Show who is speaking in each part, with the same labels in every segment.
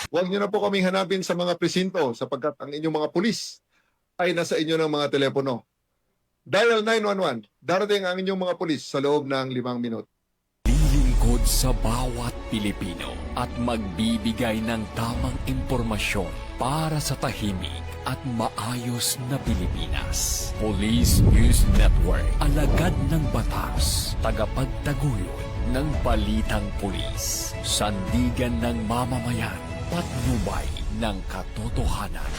Speaker 1: Huwag niyo na po kaming hanapin sa mga presinto sapagkat ang inyong mga pulis ay nasa inyo ng mga telepono. Dial 911. Darating ang inyong mga pulis sa loob ng 5 minuto.
Speaker 2: Lilingkod sa bawat Pilipino at magbibigay ng tamang impormasyon para sa tahimik at maayos na Pilipinas. Police News Network, alagad ng batas, tagapagtaguyod ng balitang pulis, sandigan ng mamamayan, patnubay ng katotohanan.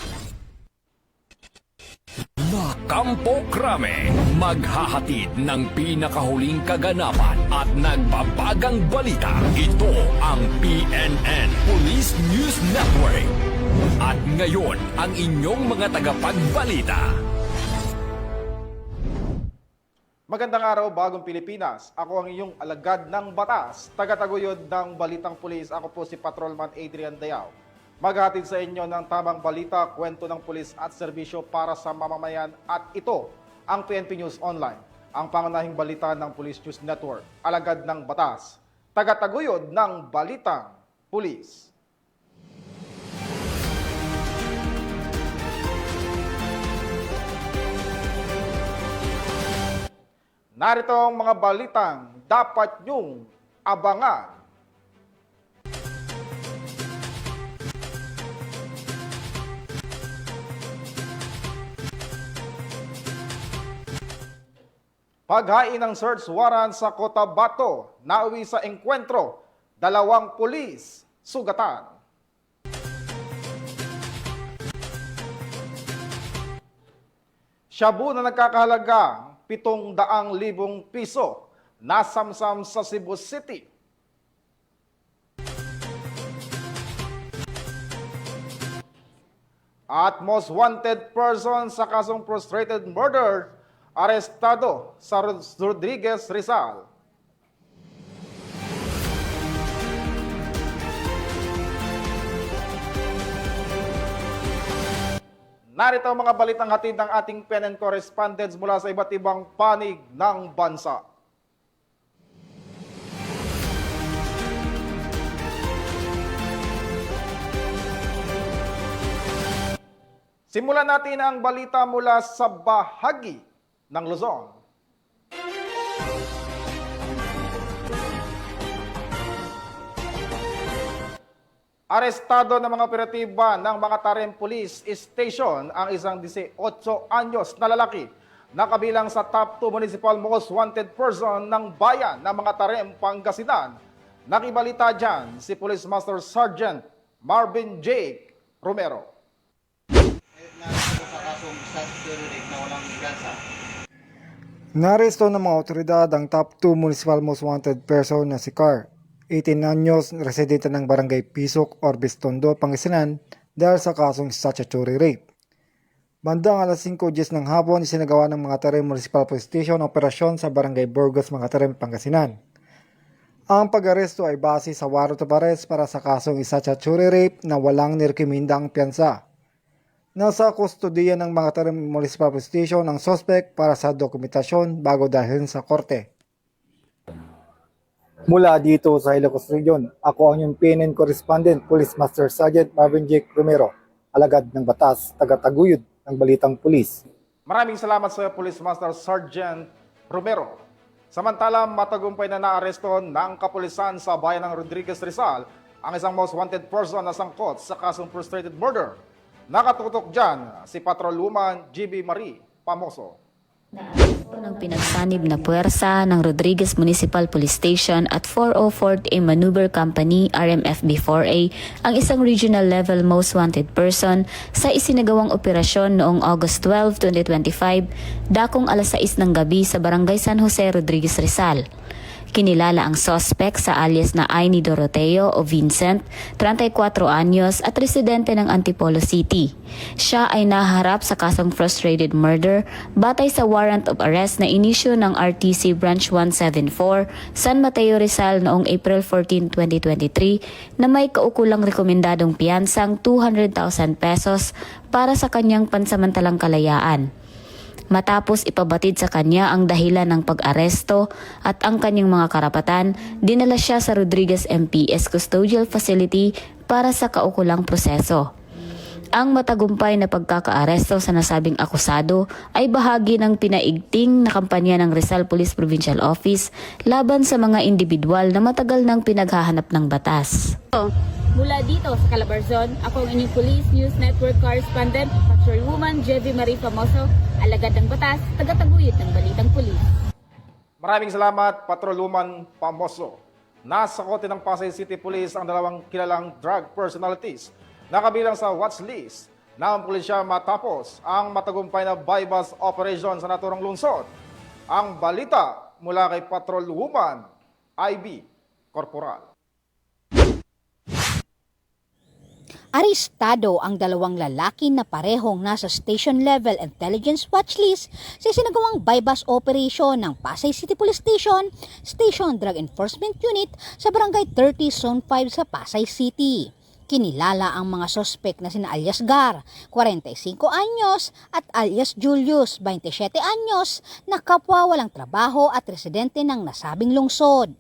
Speaker 2: La Campo Crame, maghahatid ng pinakahuling kaganapan at nagbabagang balita. Ito ang PNN Police News Network. At ngayon, ang inyong mga tagapagbalita.
Speaker 3: Magandang araw, Bagong Pilipinas. Ako ang inyong alagad ng batas, tagataguyod ng Balitang Pulis. Ako po si Patrolman Adrian Dayao. Maghatid sa inyo ng tamang balita, kwento ng pulis at serbisyo para sa mamamayan. At ito ang PNP News Online, ang pangunahing balita ng Police News Network. Alagad ng batas, tagataguyod ng Balitang Pulis. Narito ang mga balitang dapat nyong abangan. Paghain ng search warrant sa Cotabato, nauwi sa engkwentro, 2 pulis, sugatan. Shabu na nagkakahalagang 700,000 piso, nasamsam sa Cebu City. At most wanted person sa kasong frustrated murder, arestado sa Rodriguez, Rizal. Narito ang mga balitang hatid ng ating PNN correspondents mula sa iba't ibang panig ng bansa. Simulan natin ang balita mula sa bahagi ng Luzon. Arestado ng mga operatiba ng mga Tarem Police Station ang isang 18 anyos na lalaki na kabilang sa top 2 municipal most wanted person ng bayan ng mga Tarem, Pangasinan. Nakibalita dyan si Police Master Sergeant Marvin J. Romero.
Speaker 4: Naresto ng mga otoridad ang top 2 municipal most wanted person na si Car, 18 anyos, residente ng Barangay Pisok, Orbis, Tondo, Pangasinan dahil sa kasong statutory rape. Bandang alas 5:10 ng hapon, isinagawa ng mga Tarem Municipal Police Station ang operasyon sa Barangay Burgos, mga Tarem, Pangasinan. Ang pag-aresto ay base sa warrant of arrest para sa kasong statutory rape na walang nirekomendang piyansa. Nasa kustodiya ng mga Tarem Municipal Police Station ang suspect para sa dokumentasyon bago dalhin sa korte. Mula dito sa Ilocos Region, ako ang inyong PNN correspondent, Police Master Sergeant Marvin J. Romero, alagad ng batas, tagataguyod ng balitang pulis.
Speaker 3: Maraming salamat sa Police Master Sergeant Romero. Samantala, matagumpay na naaresto ng kapulisan sa bayan ng Rodriguez, Rizal ang isang most wanted person na sangkot sa kasong frustrated murder. Nakatutok dyan si Patrolwoman GB Marie Pamoso.
Speaker 5: Ng pinagsanib na puwersa ng Rodriguez Municipal Police Station at 404th A Maneuver Company RMFB-4A ang isang regional level most wanted person sa isinagawang operasyon noong August 12, 2025, dakong alas 6 ng gabi sa Barangay San Jose, Rodriguez, Rizal. Kinilala ang suspect sa alias na Aini Doroteo o Vincent, 34 anyos at residente ng Antipolo City. Siya ay naharap sa kasong frustrated murder batay sa warrant of arrest na inisyu ng RTC Branch 174 San Mateo, Rizal noong April 14, 2023 na may kaukulang rekomendadong piyansang 200,000 pesos para sa kanyang pansamantalang kalayaan. Matapos ipabatid sa kanya ang dahilan ng pag-aresto at ang kanyang mga karapatan, dinala siya sa Rodriguez MPS Custodial Facility para sa kaukulang proseso. Ang matagumpay na pagkakaaresto sa nasabing akusado ay bahagi ng pinaigting na kampanya ng Rizal Police Provincial Office laban sa mga individual na matagal nang pinaghahanap ng batas.
Speaker 6: Mula dito sa Calabarzon, ako ang inyong Police News Network correspondent, Patrolwoman Jevie Marie Famoso, alagad ng batas, tagataguyod ng Balitang Pulis.
Speaker 3: Maraming salamat, Patrolwoman Famoso. Nasa kote ng Pasay City Police ang dalawang kilalang drug personalities na kabilang sa watch list ng pulisya matapos ang matagumpay na buy-bust operation sa naturang lungsod. Ang balita mula kay Patrolwoman IB Corporal.
Speaker 7: Arestado ang dalawang lalaki na parehong nasa station level intelligence watchlist sa sinagawang buy-bust operation ng Pasay City Police Station, Station Drug Enforcement Unit sa Barangay 30 Zone 5 sa Pasay City. Kinilala ang mga sospek na sina alias Gar, 45 anyos, at alias Julius, 27 anyos, na kapwa walang trabaho at residente ng nasabing lungsod.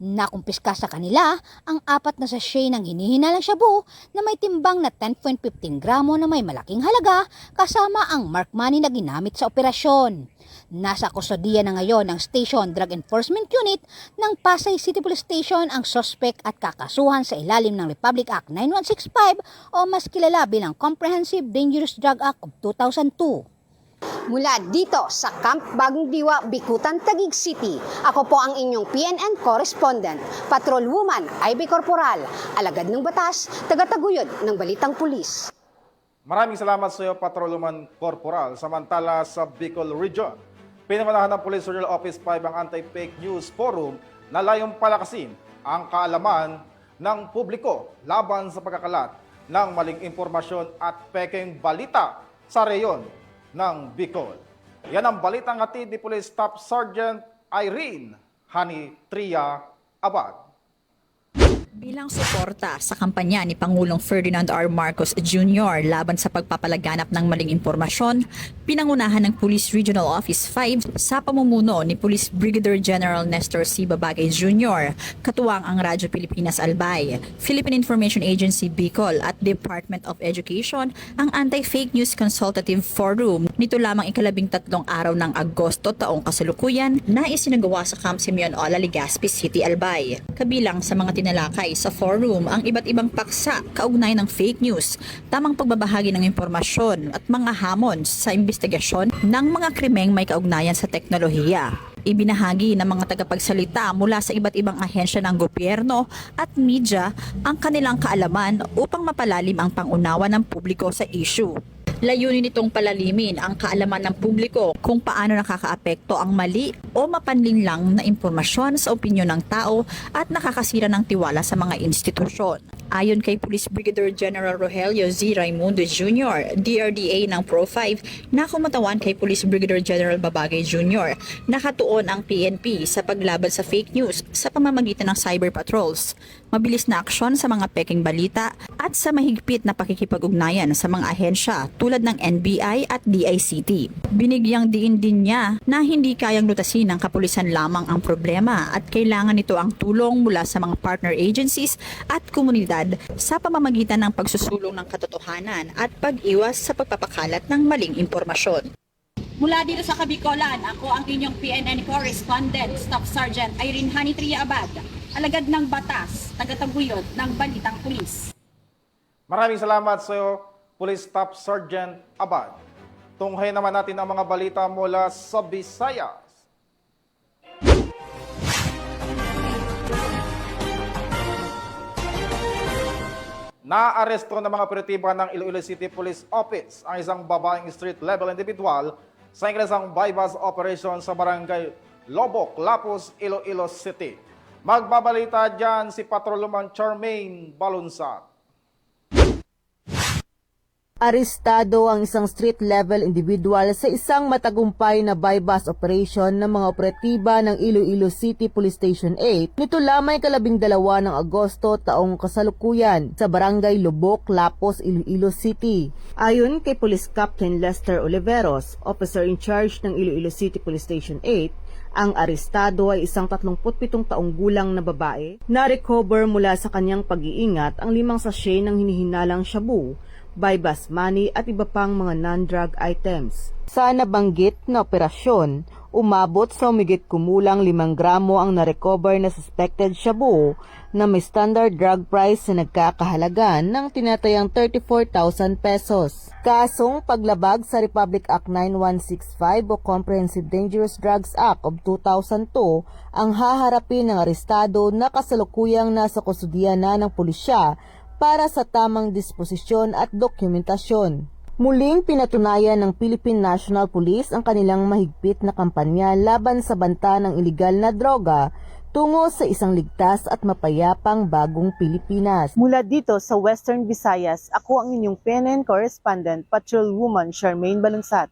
Speaker 7: Nakumpiska sa kanila ang 4 na sachet ng hinihinalang shabu na may timbang na 10.15 gramo na may malaking halaga kasama ang mark money na ginamit sa operasyon. Nasa kustodiya na ngayon ng Station Drug Enforcement Unit ng Pasay City Police Station ang sospek at kakasuhan sa ilalim ng Republic Act 9165 o mas kilala bilang Comprehensive Dangerous Drug Act of 2002.
Speaker 8: Mula dito sa Camp Bagong Diwa, Bikutan, Taguig City, ako po ang inyong PNN correspondent, Patrolwoman IB Corporal, alagad ng batas, tagataguyod ng Balitang Pulis.
Speaker 3: Maraming salamat sa iyo, Patrolwoman Corporal. Samantala sa Bicol Region, pinamanahan ng Police Regional Office 5 ang Anti-Fake News Forum na layong palakasin ang kaalaman ng publiko laban sa pagkakalat ng maling impormasyon at pekeng balita sa reyon ng Bicol. Yan ang balitang hatid ni Police Staff Sergeant Irene Hani Tria Abad.
Speaker 9: Bilang suporta sa kampanya ni Pangulong Ferdinand R. Marcos Jr. laban sa pagpapalaganap ng maling impormasyon, pinangunahan ng Police Regional Office 5 sa pamumuno ni Police Brigadier General Nestor C. Babagay Jr., katuwang ang Radyo Pilipinas Albay, Philippine Information Agency Bicol at Department of Education ang Anti-Fake News Consultative Forum nito lamang 13 araw ng Agosto taong kasalukuyan na isinagawa sa Camp Simeon Ola, Legazpi City, Albay. Kabilang sa mga tinalakay sa forum ang iba't ibang paksa kaugnay ng fake news, tamang pagbabahagi ng impormasyon at mga hamon sa investigasyon ng mga krimeng may kaugnayan sa teknolohiya. Ibinahagi ng mga tagapagsalita mula sa iba't ibang ahensya ng gobyerno at media ang kanilang kaalaman upang mapalalim ang pangunawa ng publiko sa issue. Layunin nitong palalimin ang kaalaman ng publiko kung paano nakakaapekto ang mali o mapanlinlang na impormasyon sa opinyon ng tao at nakakasira ng tiwala sa mga institusyon. Ayon kay Police Brigadier General Rogelio Z. Raimundo Jr., DRDA ng Pro-5, na kumatawan kay Police Brigadier General Babagay Jr., nakatuon ang PNP sa paglaban sa fake news sa pamamagitan ng cyber patrols, mabilis na aksyon sa mga peking balita at sa mahigpit na pakikipag-ugnayan sa mga ahensya tulad ng NBI at DICT. Binigyang diin din niya na hindi kayang lutasin ng kapulisan lamang ang problema at kailangan nito ang tulong mula sa mga partner agencies at komunidad sa pamamagitan ng pagsusulong ng katotohanan at pag-iwas sa pagpapakalat ng maling impormasyon.
Speaker 6: Mula dito sa Kabikolan, ako ang inyong PNN correspondent, Staff Sergeant Irene Hani Tria Abad, alagad ng batas, tagataguyod ng Balitang Pulis.
Speaker 3: Maraming salamat sa iyo, Police Staff Sergeant Abad. Tunghayin naman natin ang mga balita mula sa Visayas. Naaresto ng mga operatiba ng Iloilo City Police Office ang isang babaeng street-level individual sa isang buy-bust operation sa barangay Lobok, Lapus, Iloilo City. Magbabalita dyan si Patrolwoman Charmaine Balunsat.
Speaker 10: Arestado ang isang street-level individual sa isang matagumpay na buy-bus operation ng mga operatiba ng Iloilo City Police Station 8 nito lamang 12 ng Agosto taong kasalukuyan sa Barangay Lubok, Lapos, Iloilo City. Ayon kay Police Captain Lester Oliveros, officer in charge ng Iloilo City Police Station 8, ang arestado ay isang 37 taong gulang na babae na recover mula sa kanyang pag-iingat ang 5 sachet ng hinihinalang shabu, buy-bus money at iba pang mga non-drug items. Sa nabanggit na operasyon, umabot sa humigit kumulang 5 gramo ang narecover na suspected shabu na may standard drug price na nagkakahalaga ng tinatayang 34,000 pesos. Kasong paglabag sa Republic Act 9165 o Comprehensive Dangerous Drugs Act of 2002 ang haharapin ng arestado na kasalukuyang nasa kustudiya na ng pulisya para sa tamang disposisyon at dokumentasyon. Muling pinatunayan ng Philippine National Police ang kanilang mahigpit na kampanya laban sa banta ng iligal na droga tungo sa isang ligtas at mapayapang bagong Pilipinas. Mula dito sa Western Visayas, ako ang inyong PNN correspondent, Patrolwoman Charmaine Balunsat.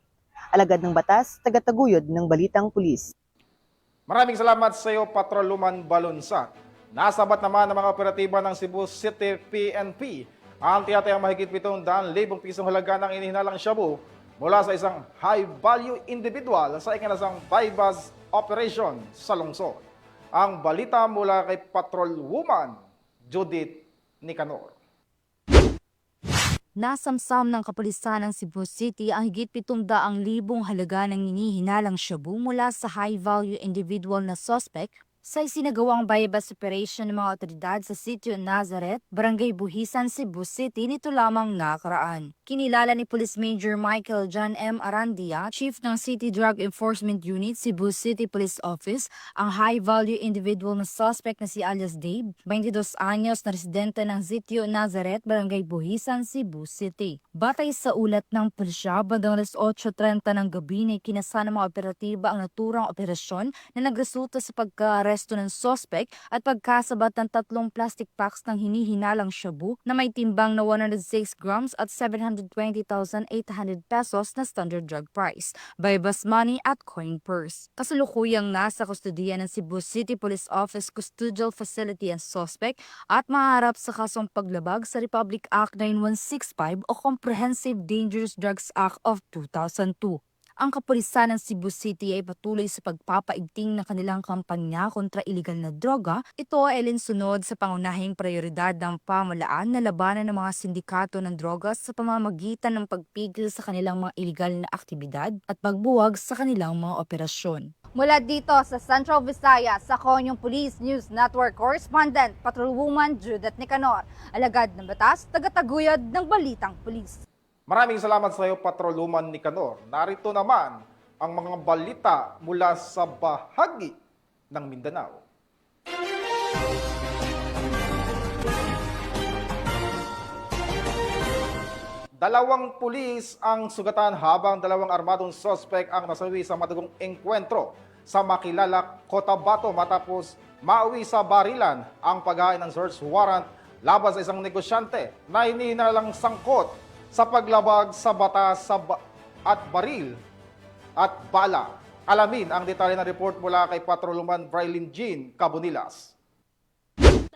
Speaker 10: Alagad ng batas, tagataguyod ng Balitang Pulis.
Speaker 3: Maraming salamat sa iyo, Patrolwoman Balunsat. Nasabat naman ng mga operatiba ng Cebu City PNP ang tiyatayang mahigit 700,000 pisong halaga ng inihinalang shabu mula sa isang high-value individual sa ikinasang buy-bus operation sa lungsod. Ang balita mula kay Patrolwoman Judith Nicanor.
Speaker 11: Nasamsam ng kapulisan ng Cebu City ang higit 700,000 halaga ng hinihinalang shabu mula sa high-value individual na suspect sa isinagawang buy-bus operation ng mga otoridad sa Sitio Nazareth, Barangay Buhisan, Cebu City nito lamang nakaraan. Kinilala ni Police Major Michael John M. Arandia, Chief ng City Drug Enforcement Unit, Cebu City Police Office, ang high-value individual na suspect na si alias Dave, 22 anyos na residente ng Sitio Nazareth, Barangay Buhisan, Cebu City. Batay sa ulat ng pulisya, bandang 8:30 ng gabi na kinasa ng mga operatiba ang naturang operasyon na nagresulta sa pagka-aresto ng suspect at pagkasabat ng 3 plastic packs ng hinihinalang shabu na may timbang na 106 grams at 720,800 pesos na standard drug price, buy-bus money at coin purse. Kasalukuyang nasa kustudiya ng Cebu City Police Office Custodial Facility ang suspect at maharap sa kasong paglabag sa Republic Act 9165 o Comprehensive Dangerous Drugs Act of 2002. Ang kapulisan ng Cebu City ay patuloy sa pagpapaigting ng kanilang kampanya kontra iligal na droga. Ito ay alinsunod sa pangunahing prioridad ng pamahalaan na labanan ng mga sindikato ng droga sa pamamagitan ng pagpigil sa kanilang mga iligal na aktibidad at pagbuwag sa kanilang mga operasyon.
Speaker 7: Mula dito sa Central Visayas, ako ang inyong Police News Network Correspondent, Patrolwoman Judith Nicanor. Alagad ng batas, tagataguyod ng Balitang Pulis.
Speaker 3: Maraming salamat sa iyo, Patrolwoman Nicanor. Narito naman ang mga balita mula sa bahagi ng Mindanao. Dalawang pulis ang sugatan habang 2 armadong suspect ang nasawi sa madugong engkwentro sa Makilala, Cotabato matapos mauwi sa barilan ang paghain ng search warrant laban sa isang negosyante na hinihinalang sangkot sa paglabag sa batas at baril at bala. Alamin ang detalye ng report mula kay Patrolwoman Brilyn Jean Cabonilas.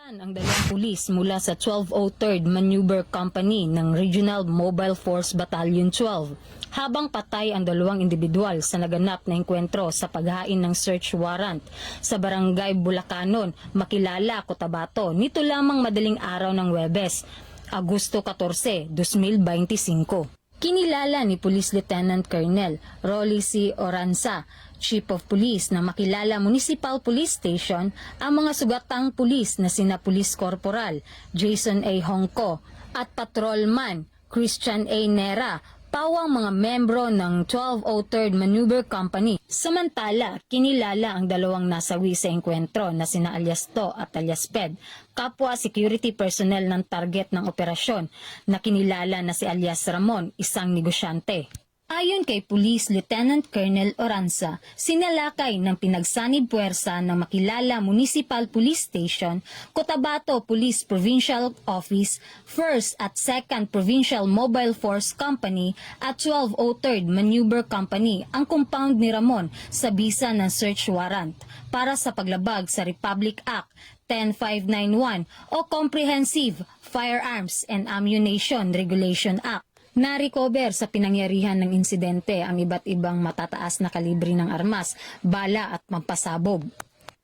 Speaker 11: Ang 2 pulis mula sa 1203rd Maneuver Company ng Regional Mobile Force Battalion 12 habang patay ang 2 individual sa naganap na engkwentro sa paghain ng search warrant sa Barangay Bulacanon, Makilala, Cotabato nito lamang madaling araw ng Huwebes, Agosto 14, 2025. Kinilala ni Police Lieutenant Colonel Rolly C. Oranza, Chief of Police ng Makilala Municipal Police Station, ang mga sugatang pulis na sina Police Corporal Jason A. Hongko at Patrolman Christian A. Nera, pawang mga membro ng 1203rd Maneuver Company. Samantala, kinilala ang 2 nasawi sa engkwentro na sina alias To at alias Ped, kapwa security personnel ng target ng operasyon na kinilala na si alias Ramon, isang negosyante.
Speaker 5: Ayon kay Police Lieutenant Colonel Oranza, sinalakay ng pinagsanib puwersa ng makilala Municipal Police Station, Cotabato Police Provincial Office, 1st at 2nd Provincial Mobile Force Company at 1203rd Maneuver Company ang compound ni Ramon sa bisa ng search warrant para sa paglabag sa Republic Act 10591 o Comprehensive Firearms and Ammunition Regulation Act. Na-recover sa pinangyarihan ng insidente ang iba't ibang matataas na kalibre ng armas, bala at pampasabog.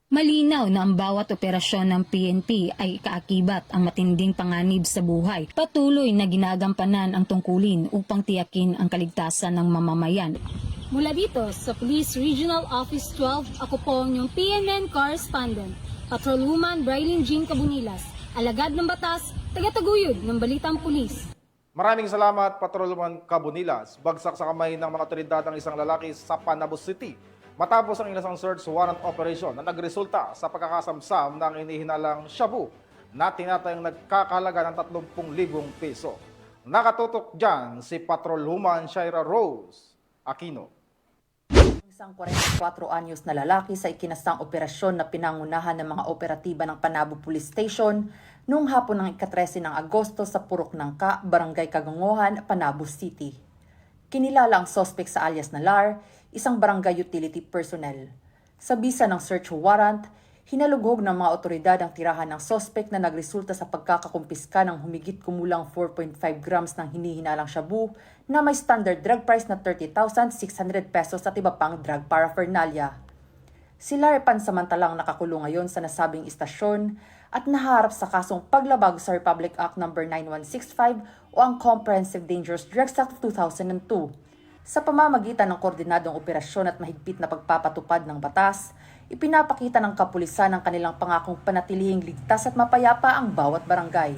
Speaker 5: Malinaw na ang bawat operasyon ng PNP ay kaakibat ang matinding panganib sa buhay. Patuloy na ginagampanan ang tungkulin upang tiyakin ang kaligtasan ng mamamayan. Mula dito sa Police Regional Office 12, ako po ang inyong PNN Correspondent, Patrolwoman Brilin Jean Cabunilas, alagad ng batas, tagataguyod ng Balitang Pulis.
Speaker 3: Maraming salamat, Patrolman Cabunilas. Bagsak sa kamay ng mga otoridad ang isang lalaki sa Panabo City matapos ang ilasang search warrant operation na nagresulta sa pagkakasamsam ng inihinalang shabu na tinatayang nagkakahalaga ng 30,000 piso. Nakatutok dyan si Patrolwoman Shaira Rose Aquino.
Speaker 12: Isang 44 anyos na lalaki sa ikinasang operasyon na pinangunahan ng mga operatiba ng Panabo Police Station noong hapon ng ika-13 ng Agosto sa Purok Nangka, Barangay Kagangohan, Panabo City. Kinilala ang suspect sa alias na Lar, isang barangay utility personnel. Sa bisa ng search warrant, hinalughog ng mga otoridad ang tirahan ng suspect na nagresulta sa pagkakakumpiska ng humigit kumulang 4.5 grams ng hinihinalang shabu na may standard drug price na 30,600 pesos at iba pang drug paraphernalia. Si Lar pansamantalang nakakulong ngayon sa nasabing istasyon at naharap sa kasong paglabag sa Republic Act No. 9165 o ang Comprehensive Dangerous Drugs Act 2002. Sa pamamagitan ng koordinadong operasyon at mahigpit na pagpapatupad ng batas, ipinapakita ng kapulisan ang kanilang pangakong panatilihing ligtas at mapayapa ang bawat barangay.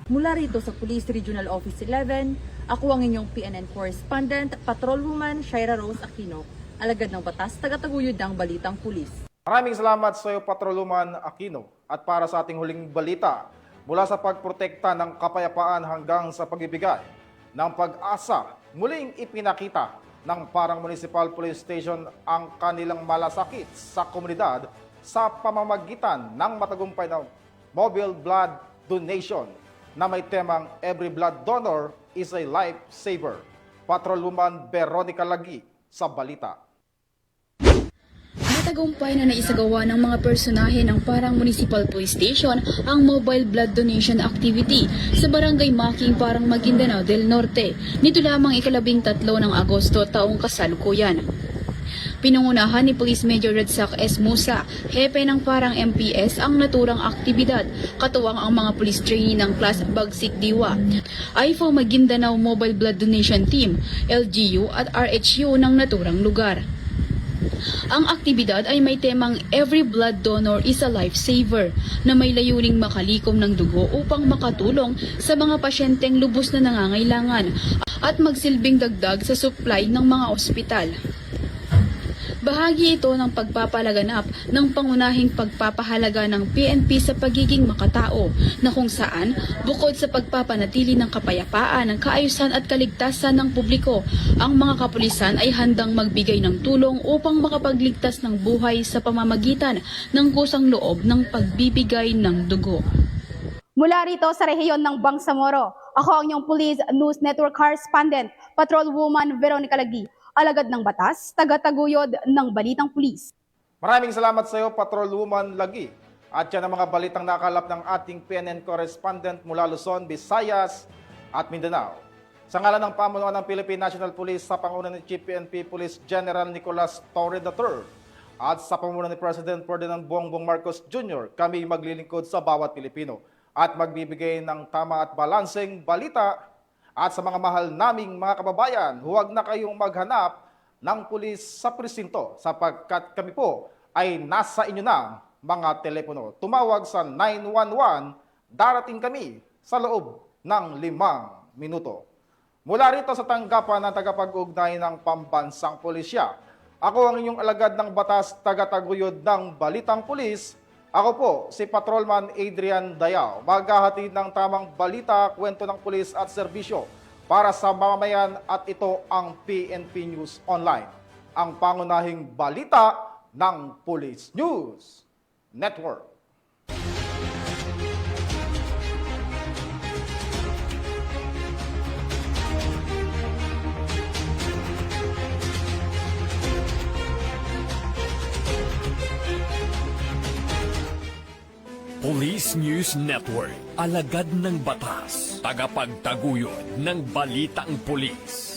Speaker 9: Mula rito sa Police Regional Office 11, ako ang inyong PNN Correspondent, Patrolwoman Shaira Rose Aquino, alagad ng batas, tagataguyod ng Balitang Pulis.
Speaker 3: Maraming salamat sa iyo, Patrolwoman Aquino. At para sa ating huling balita, mula sa pagprotekta ng kapayapaan hanggang sa pagbibigay ng pag-asa, muling ipinakita ng Parang Municipal Police Station ang kanilang malasakit sa komunidad sa pamamagitan ng matagumpay na mobile blood donation na may temang Every Blood Donor is a Lifesaver. Patrolwoman Veronica Lagi sa balita.
Speaker 13: Matagumpay na naisagawa ng mga personahe ng Parang Municipal Police Station ang mobile blood donation activity sa Barangay Making, Parang Maguindanao del Norte. Nito lamang ika-13 ng Agosto taong kasalukuyan. Pinangunahan ni Police Major Redsac S. Musa, hepe ng Parang MPS, ang naturang aktibidad, katuwang ang mga police trainee ng Class Bagsik Diwa, IFO Maguindanao Mobile Blood Donation Team, LGU at RHU ng naturang lugar. Ang aktibidad ay may temang Every Blood Donor is a Lifesaver na may layuning makalikom ng dugo upang makatulong sa mga pasyenteng lubos na nangangailangan at magsilbing dagdag sa supply ng mga ospital. Bahagi ito ng pagpapalaganap ng pangunahing pagpapahalaga ng PNP sa pagiging makatao na kung saan, bukod sa pagpapanatili ng kapayapaan, ng kaayusan at kaligtasan ng publiko, ang mga kapulisan ay handang magbigay ng tulong upang makapagligtas ng buhay sa pamamagitan ng kusang loob ng pagbibigay ng dugo.
Speaker 14: Mula rito sa rehiyon ng Bangsamoro, ako ang inyong Police News Network Correspondent, Patrolwoman Veronica Lagi, alagad ng batas, tagataguyod ng Balitang Pulis.
Speaker 3: Maraming salamat sa iyo, Patrolwoman Lagi. At yan ang mga balitang nakalap ng ating PNN Correspondent mula Luzon, Visayas at Mindanao. Sa ngalan ng pamunuan ng Philippine National Police sa pangunan ni Chief PNP Police General Nicolas Torre III at sa pamunuan ni President Ferdinand Bongbong Marcos Jr., kami maglilingkod sa bawat Pilipino at magbibigay ng tama at balanseng balita. At sa mga mahal naming mga kababayan, huwag na kayong maghanap ng pulis sa presinto sapagkat kami po ay nasa inyo na mga telepono. Tumawag sa 911, darating kami sa loob ng 5 minuto. Mula rito sa tanggapan ng tagapag-ugnay ng Pambansang Pulisya, ako ang inyong alagad ng batas, tagataguyod ng Balitang Pulis. Ako po, si Patrolman Adrian Dayao, maghahatid ng tamang balita, kwento ng pulis at serbisyo para sa mamamayan at ito ang PNP News Online, ang pangunahing balita ng Police News Network.
Speaker 2: Police News Network, alagad ng batas, tagapagtaguyod ng balitang pulis.